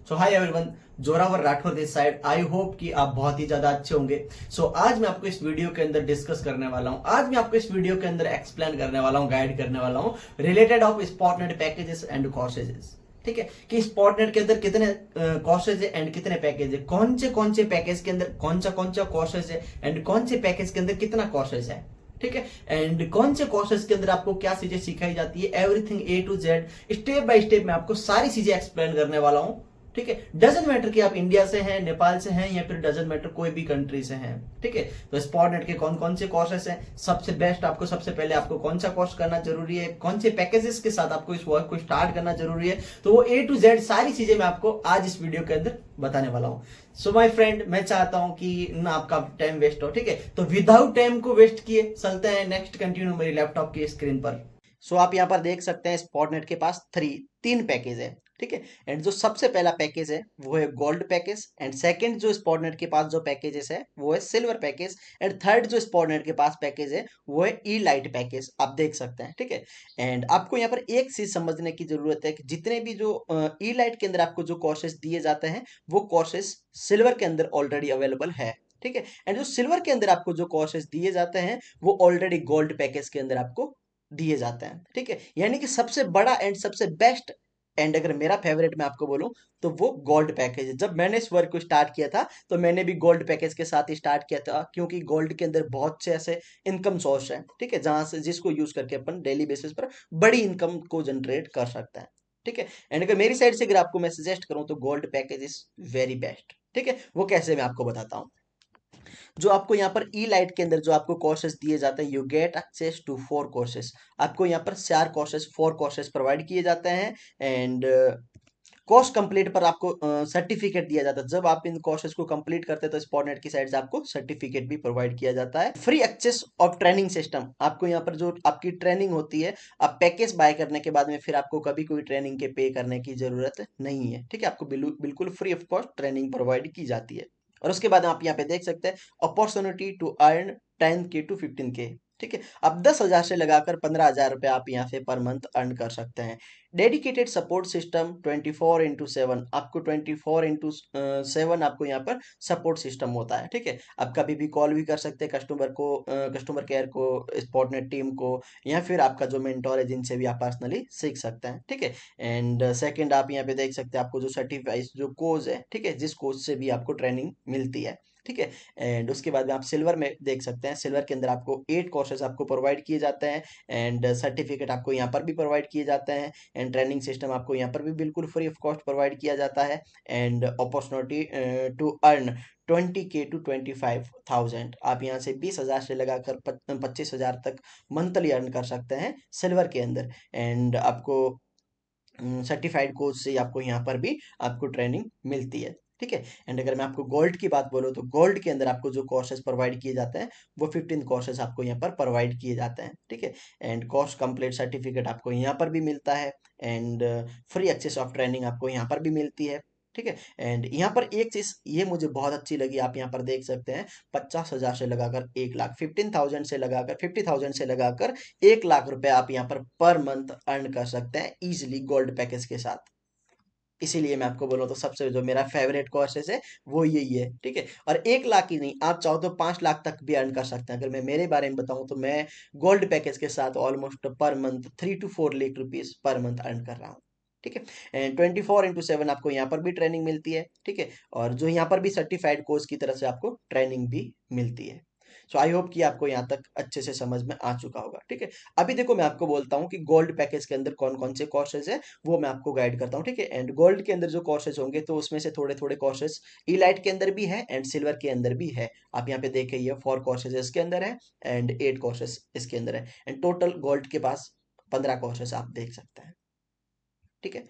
So hi everyone, Zorawar Rathore this side. I hope कि आप बहुत ही ज्यादा अच्छे होंगे। आज मैं आपको इस वीडियो के अंदर डिस्कस करने वाला हूं। आज मैं आपको इस वीडियो के अंदर एक्सप्लेन करने वाला हूं, गाइड करने वाला हूं रिलेटेड ऑफ स्पॉटनेट पैकेजेस एंड कोर्सेजेस। ठीक है कि स्पॉटनेट के अंदर कितने कोर्सेज है एंड कितने पैकेज है, कौन से पैकेज के अंदर कौन सा कोर्सेज है एंड कौन से पैकेज के अंदर कितना कोर्सेज है। ठीक है, एंड कौन से कोर्सेज के अंदर आपको क्या चीजें सिखाई जाती है, everything A to Z step by step मैं आपको सारी चीजें एक्सप्लेन करने वाला हूं। ठीक है, डजंट मैटर कि आप इंडिया से हैं, नेपाल से हैं या फिर डजंट मैटर कोई भी कंट्री से हैं। ठीक है, तो स्पॉटनेट के कौन कौन से कोर्सेस हैं, सबसे बेस्ट आपको सबसे पहले आपको कौन सा कोर्स करना जरूरी है, कौन से पैकेजेस के साथ आपको इस वर्क को स्टार्ट करना जरूरी है, तो वो ए टू जेड सारी चीजें मैं आपको आज इस वीडियो के अंदर बताने वाला हूं। सो माय फ्रेंड, मैं चाहता हूं कि ना आपका टाइम वेस्ट हो। ठीक है, तो विदाउट टाइम को वेस्ट किए चलते हैं नेक्स्ट कंटिन्यू मेरी लैपटॉप की स्क्रीन पर। आप यहाँ पर देख सकते हैं स्पॉटनेट के पास तीन पैकेज है। ठीक है, एंड जो सबसे पहला पैकेज है वो है गोल्ड पैकेज, एंड सेकंड जो स्पॉटनेट के पास जो पैकेजेस है वो है सिल्वर पैकेज, एंड थर्ड जो स्पॉटनेट के पास पैकेज है वो है ई लाइट पैकेज। आप देख सकते हैं। ठीक है, एंड आपको यहाँ पर एक चीज समझने की जरूरत है कि जितने भी जो ई लाइट के अंदर आपको जो कोर्सेज दिए जाते हैं वो कोर्सेज सिल्वर के अंदर ऑलरेडी अवेलेबल है। ठीक है, एंड जो सिल्वर के अंदर आपको जो कोर्सेज दिए जाते हैं वो ऑलरेडी गोल्ड पैकेज के अंदर आपको दिए जाते हैं। ठीक है, यानी कि सबसे बड़ा एंड सबसे बेस्ट एंड अगर मेरा फेवरेट मैं आपको बोलूं तो वो गोल्ड पैकेज है। जब मैंने इस वर्क को स्टार्ट किया था तो मैंने भी गोल्ड पैकेज के साथ ही स्टार्ट किया था, क्योंकि गोल्ड के अंदर बहुत से ऐसे इनकम सोर्स हैं। ठीक है, जहां से जिसको यूज करके अपन डेली बेसिस पर बड़ी इनकम को जनरेट कर सकते हैं। ठीक है, एंड अगर मेरी साइड से अगर आपको मैं सजेस्ट करूं तो gold package is very best. ठीक है, वो कैसे मैं आपको बताता हूँ। जो आपको यहाँ पर ई लाइट के अंदर जो आपको कोर्सेज दिए जाते हैं, you get access to 4 courses. आपको यहाँ पर 4 कोर्सेज प्रोवाइड किए जाते हैं, एंड कोर्स कंप्लीट पर आपको सर्टिफिकेट दिया जाता है। जब आप इन कोर्सेज को कंप्लीट करते हैं तो स्पॉटनेट की साइड से आपको सर्टिफिकेट भी प्रोवाइड किया जाता है। Free access of training system, आपको यहाँ पर जो आपकी ट्रेनिंग होती है, आप पैकेज बाय करने के बाद में फिर आपको कभी कोई ट्रेनिंग के पे करने की जरूरत नहीं है। ठीक है, आपको बिल्कुल free of cost training provide की जाती है। और उसके बाद आप यहाँ पे देख सकते हैं opportunity to earn 10K to 15K। ठीक है, अब 10,000 से लगाकर 15,000 रुपए आप यहाँ से पर मंथ अर्न कर सकते हैं। डेडिकेटेड सपोर्ट सिस्टम 24/7, आपको 24/7 आपको यहाँ पर सपोर्ट सिस्टम होता है। ठीक है, आप कभी भी कॉल भी कर सकते हैं कस्टमर केयर को, स्पॉटनेट टीम को, या फिर आपका जो मेंटोर है जिनसे भी आप पर्सनली सीख सकते हैं। ठीक है, एंड सेकंड आप यहाँ पे देख सकते हैं आपको जो सर्टिफाइड जो कोच है, ठीक है, जिस कोच से भी आपको ट्रेनिंग मिलती है। ठीक है, एंड उसके बाद में आप सिल्वर में देख सकते हैं, सिल्वर के अंदर आपको 8 कोर्सेज आपको प्रोवाइड किए जाते हैं, एंड सर्टिफिकेट आपको यहाँ पर भी प्रोवाइड किए जाते हैं, एंड ट्रेनिंग सिस्टम आपको यहाँ पर भी बिल्कुल फ्री ऑफ कॉस्ट प्रोवाइड किया जाता है, and opportunity to earn 20K to 25,000, आप यहाँ से 20,000 से लगाकर 25,000 तक मंथली अर्न कर सकते हैं सिल्वर के अंदर। एंड आपको सर्टिफाइड कोच से आपको यहाँ पर भी आपको ट्रेनिंग मिलती है। ठीक है, एंड अगर मैं आपको गोल्ड की बात बोलूँ तो गोल्ड के अंदर आपको जो कोर्सेज प्रोवाइड किए जाते हैं वो 15 कोर्सेज आपको यहाँ पर प्रोवाइड किए जाते हैं। ठीक है, एंड कोर्स कंप्लीट सर्टिफिकेट आपको यहाँ पर भी मिलता है, and free access of training आपको यहाँ पर भी मिलती है। ठीक है, एंड यहाँ पर एक चीज ये मुझे बहुत अच्छी लगी, आप यहाँ पर देख सकते हैं 50,000 से लगाकर 1 लाख, 15,000 से लगाकर 50,000 से लगाकर 1 लाख रुपए आप यहाँ पर मंथ अर्न कर सकते हैं इजिली गोल्ड पैकेज के साथ। इसीलिए मैं आपको बोलूँ तो सबसे जो मेरा फेवरेट कोर्सेज है वो यही है। ठीक है, और 1 लाख ही नहीं, आप चाहो तो 5 लाख तक भी अर्न कर सकते हैं। अगर मैं मेरे बारे में बताऊं तो मैं गोल्ड पैकेज के साथ almost per month 3 to 4 lakh rupees per month earn कर रहा हूँ। ठीक है, एंड 24/7 आपको यहाँ पर भी ट्रेनिंग मिलती है। ठीक है, और जो यहाँ पर भी सर्टिफाइड कोच की तरफ से आपको ट्रेनिंग भी मिलती है। सो आई होप कि आपको यहाँ तक अच्छे से समझ में आ चुका होगा। ठीक है, अभी देखो मैं आपको बोलता हूँ कि गोल्ड पैकेज के अंदर कौन कौन से कोर्सेज है वो मैं आपको गाइड करता हूँ। ठीक है, एंड गोल्ड के अंदर जो कोर्सेज होंगे तो उसमें से थोड़े थोड़े कोर्सेज इलाइट के अंदर भी है एंड सिल्वर के अंदर भी है। आप यहाँ पे देखे ये 4 कोर्सेज इसके अंदर है एंड 8 कोर्सेज इसके अंदर है, एंड टोटल गोल्ड के पास 15 कोर्सेज आप देख सकते हैं। ठीक है,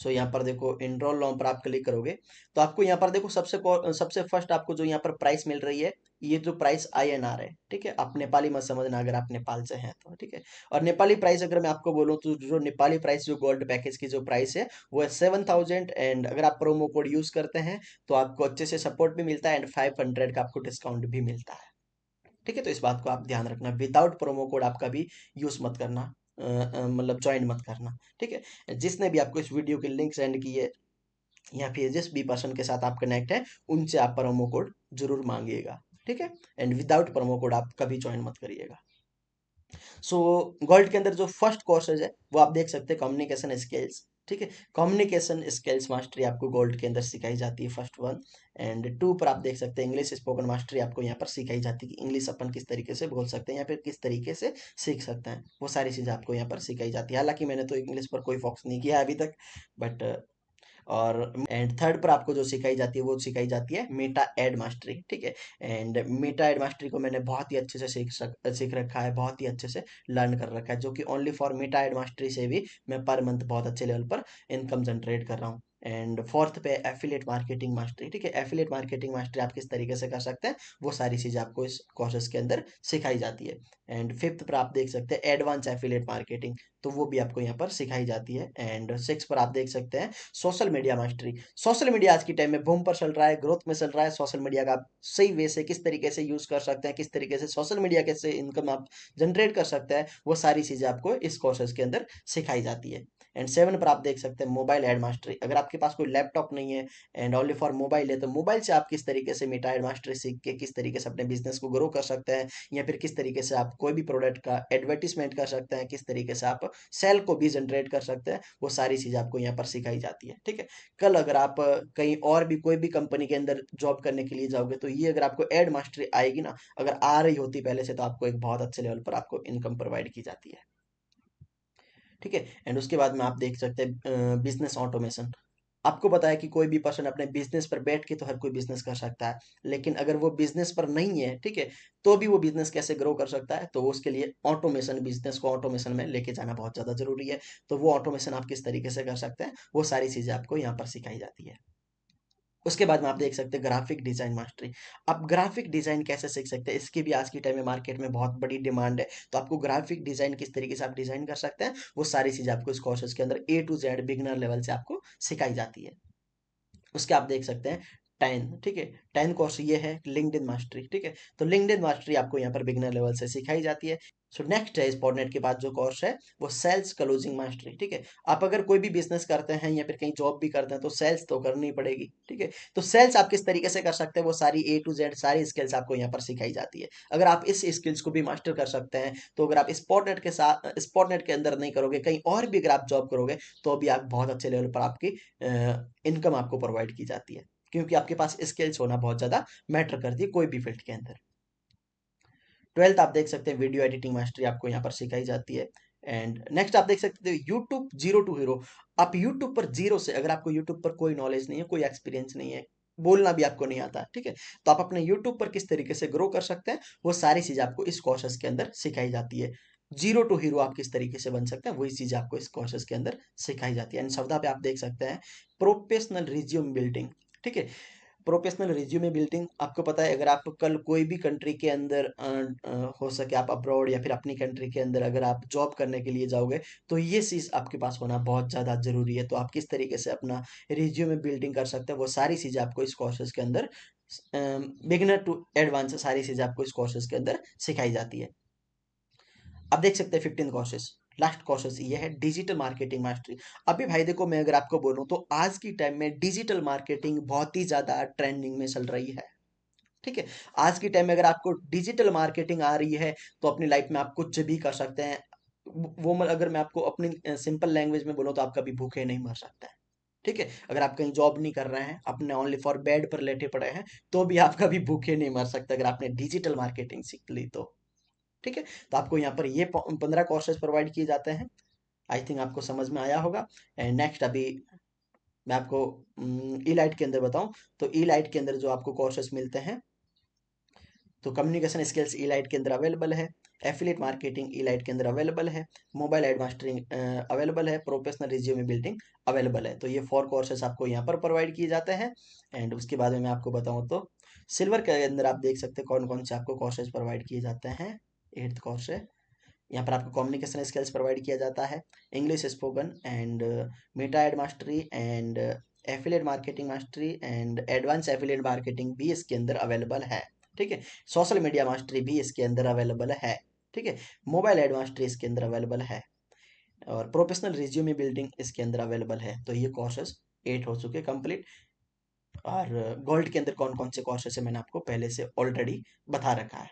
यहाँ पर देखो इनरोल नाउ पर आप क्लिक करोगे तो आपको यहाँ पर देखो सबसे फर्स्ट आपको जो यहाँ पर प्राइस मिल रही है, ये जो प्राइस INR है। ठीक है, आप नेपाली मत समझना अगर आप नेपाल से हैं तो। ठीक है, और नेपाली प्राइस अगर मैं आपको बोलूँ तो जो नेपाली प्राइस जो गोल्ड पैकेज की जो प्राइस है वो है 7,000, एंड अगर आप प्रोमो कोड यूज करते हैं तो आपको अच्छे से सपोर्ट भी मिलता है एंड 500 का आपको डिस्काउंट भी मिलता है। ठीक है, तो इस बात को आप ध्यान रखना, विदाउट प्रोमो कोड आप कभी यूज मत करना। मतलब ज्वाइन मत करना, ठीक है। जिसने भी आपको इस वीडियो की लिंक सेंड की है या फिर जिस भी पर्सन के साथ आप कनेक्ट है, उनसे आप प्रोमो कोड जरूर मांगिएगा, ठीक है। एंड विदाउट प्रोमो कोड आप कभी ज्वाइन मत करिएगा। सो गोल्ड के अंदर जो फर्स्ट कोर्सेज है वो आप देख सकते हैं कम्युनिकेशन स्किल्स, ठीक है। कम्युनिकेशन स्किल्स मास्टरी आपको गोल्ड के अंदर सिखाई जाती है, फर्स्ट वन। एंड टू पर आप देख सकते हैं इंग्लिश स्पोकन मास्टरी आपको यहाँ पर सिखाई जाती है कि इंग्लिश अपन किस तरीके से बोल सकते हैं या फिर किस तरीके से सीख सकते हैं, वो सारी चीज़ें आपको यहाँ पर सिखाई जाती है। हालांकि मैंने तो इंग्लिश पर कोई फोकस नहीं किया अभी तक, बट और एंड थर्ड पर आपको जो सिखाई जाती है वो सिखाई जाती है मेटा एड मास्टरी, ठीक है। एंड मेटा एड मास्टरी को मैंने बहुत ही अच्छे से सीख रखा है, बहुत ही अच्छे से लर्न कर रखा है, जो कि only for Meta ad mastery से भी मैं पर मंथ बहुत अच्छे लेवल पर इनकम जनरेट कर रहा हूँ। एंड फोर्थ पे एफिलिएट मार्केटिंग मास्टरी, ठीक है। एफिलिएट मार्केटिंग मास्टरी आप किस तरीके से कर सकते हैं, वो सारी चीजें आपको इस कोर्सेज के अंदर सिखाई जाती है। एंड फिफ्थ पर आप देख सकते हैं एडवांस एफिलिएट मार्केटिंग, तो वो भी आपको यहाँ पर सिखाई जाती है। एंड सिक्स पर आप देख सकते हैं social media mastery. Social media आज के टाइम में बूम पर चल रहा है, ग्रोथ में चल रहा है। सोशल मीडिया का आप सही वे से किस तरीके से यूज कर सकते हैं, किस तरीके से सोशल मीडिया कैसे इनकम आप जनरेट कर सकते हैं, वो सारी चीजें आपको इस कोर्सेज के अंदर सिखाई जाती है। एंड सेवन पर आप देख सकते हैं मोबाइल एड मास्टरी। अगर आपके पास कोई लैपटॉप नहीं है एंड ओनली फॉर मोबाइल है, तो मोबाइल से आप किस तरीके से मेटा एड मास्टरी सीख के किस तरीके से अपने बिजनेस को ग्रो कर सकते हैं, या फिर किस तरीके से आप कोई भी प्रोडक्ट का एडवर्टीजमेंट कर सकते हैं, किस तरीके से आप सेल को भी जनरेट कर सकते हैं, वो सारी चीजें आपको यहाँ पर सिखाई जाती है, ठीक है। कल अगर आप कहीं और भी कोई भी कंपनी के अंदर जॉब करने के लिए जाओगे, तो ये अगर आपको एड मास्टरी आएगी ना, अगर आ रही होती पहले से, तो आपको एक बहुत अच्छे लेवल पर आपको इनकम प्रोवाइड की जाती है, ठीक है। एंड उसके बाद में आप देख सकते हैं बिजनेस ऑटोमेशन। आपको पता है कि कोई भी पर्सन अपने बिजनेस पर बैठ के तो हर कोई बिजनेस कर सकता है, लेकिन अगर वो बिजनेस पर नहीं है, ठीक है, तो भी वो बिजनेस कैसे ग्रो कर सकता है, तो उसके लिए ऑटोमेशन, बिजनेस को ऑटोमेशन में लेके जाना बहुत ज्यादा जरूरी है। तो वो ऑटोमेशन आप किस तरीके से कर सकते हैं, वो सारी चीजें आपको यहाँ पर सिखाई जाती है। उसके बाद में आप देख सकते हैं ग्राफिक डिजाइन मास्टरी। आप ग्राफिक डिजाइन कैसे सीख सकते हैं, इसकी भी आज की टाइम में मार्केट में बहुत बड़ी डिमांड है। तो आपको ग्राफिक डिजाइन किस तरीके से आप डिजाइन कर सकते हैं, वो सारी चीजें आपको इस कोर्सेज के अंदर ए टू जेड बिगनर लेवल से आपको सिखाई जाती है। उसके आप देख सकते हैं 10, ठीक है। 10 कोर्स ये है लिंक्डइन मास्टरी, ठीक है। तो लिंक्डइन मास्टरी आपको यहाँ पर बिगनर लेवल से सिखाई जाती है। सो नेक्स्ट है स्पॉटनेट के बाद जो कोर्स है वो सेल्स क्लोजिंग मास्टरी, ठीक है। आप अगर कोई भी बिजनेस करते हैं या फिर कहीं जॉब भी करते हैं, तो सेल्स तो करनी पड़ेगी, ठीक है। तो सेल्स आप किस तरीके से कर सकते हैं, वो सारी ए टू जेड सारी स्किल्स आपको यहाँ पर सिखाई जाती है। अगर आप इस स्किल्स को भी मास्टर कर सकते हैं, तो अगर आप स्पॉटनेट के साथ स्पॉटनेट के अंदर नहीं करोगे, कहीं और भी अगर आप जॉब करोगे, तो भी आप बहुत अच्छे लेवल पर आपकी इनकम आपको प्रोवाइड की जाती है, क्योंकि आपके पास स्किल्स होना बहुत ज्यादा मैटर करती है कोई भी फील्ड के अंदर। ट्वेल्थ आप देख सकते हैं वीडियो एडिटिंग मास्टरी आपको यहाँ पर सिखाई जाती है। एंड नेक्स्ट आप देख सकते हैं यूट्यूब जीरो टू हीरो। आप यूट्यूब पर जीरो से, अगर आपको यूट्यूब पर कोई नॉलेज नहीं है, कोई एक्सपीरियंस नहीं है, बोलना भी आपको नहीं आता, ठीक है, तो आप अपने यूट्यूब पर किस तरीके से ग्रो कर सकते हैं, वो सारी चीज आपको इस कोर्सेज के अंदर सिखाई जाती है। जीरो टू हीरो आप किस तरीके से बन सकते हैं, वही चीज आपको इस कोर्सेज के अंदर सिखाई जाती है। एंड सौदा पे आप देख सकते हैं प्रोफेशनल रिज्यूम बिल्डिंग, ठीक है। प्रोफेशनल रिज्यूमे बिल्डिंग, आपको पता है अगर आप कल कोई भी कंट्री के अंदर हो सके आप अब्रॉड या फिर अपनी कंट्री के अंदर अगर आप जॉब करने के लिए जाओगे, तो ये चीज़ आपके पास होना बहुत ज़्यादा ज़रूरी है। तो आप किस तरीके से अपना रिज्यूमे बिल्डिंग कर सकते हैं, वो सारी चीज़ें आपको इस कोर्सेज के अंदर बिगिनर टू एडवांस सारी चीज़ें आपको इस कोर्सेज के अंदर सिखाई जाती है। आप देख सकते हैं 15 कोर्सेज। लास्ट कोर्सेज ये है डिजिटल मार्केटिंग मास्टरी। अभी भाई देखो, मैं अगर आपको बोलूं तो आज की टाइम में डिजिटल मार्केटिंग बहुत ही ज्यादा ट्रेंडिंग में चल रही है, ठीक है। आज की टाइम में अगर आपको डिजिटल मार्केटिंग आ रही है, तो अपनी लाइफ में आप कुछ भी कर सकते हैं। अगर मैं आपको अपनी सिंपल लैंग्वेज में बोलूं, तो आप कभी भूखे नहीं मर सकते हैं, ठीक है। अगर आप कहीं जॉब नहीं कर रहे हैं, अपने ओनली फॉर बेड पर लेटे पड़े हैं, तो भी आप कभी भूखे नहीं मर सकते अगर आपने डिजिटल मार्केटिंग सीख ली तो, ठीक है। तो आपको यहाँ पर ये 15 कोर्सेज प्रोवाइड किए जाते हैं। आई थिंक आपको समझ में आया होगा। एंड नेक्स्ट अभी मैं आपको ई लाइट के अंदर बताऊं, तो ई लाइट के अंदर जो आपको कोर्सेज मिलते हैं, तो कम्युनिकेशन स्किल्स ई लाइट के अंदर अवेलेबल है, एफिलिएट मार्केटिंग ई लाइट के अंदर अवेलेबल है, मोबाइल एड मास्टरिंग अवेलेबल है, प्रोफेशनल रिज्यूमे बिल्डिंग अवेलेबल है। तो ये 4 कोर्सेज आपको यहाँ पर प्रोवाइड किए जाते हैं। एंड उसके बाद में मैं आपको बताऊँ तो सिल्वर के अंदर आप देख सकते हैं कौन कौन से आपको कोर्सेज प्रोवाइड किए जाते हैं। 8th कोर्स है, यहाँ पर आपको कम्युनिकेशन स्किल्स प्रोवाइड किया जाता है, English spoken and Meta ad mastery and affiliate marketing mastery and advance affiliate marketing भी इसके अंदर अवेलेबल है, ठीक है। सोशल मीडिया मास्टरी भी इसके अंदर अवेलेबल है, ठीक है। मोबाइल एड मास्टरी इसके अंदर अवेलेबल है। और प्रोफेशनल रिज्यूमे बिल्डिंग इसके अंदर अवेलेबल है। तो ये कोर्सेस 8 हो चुके कंप्लीट। और गोल्ड के अंदर कौन कौन से कोर्सेस है मैंने आपको पहले से ऑलरेडी बता रखा है।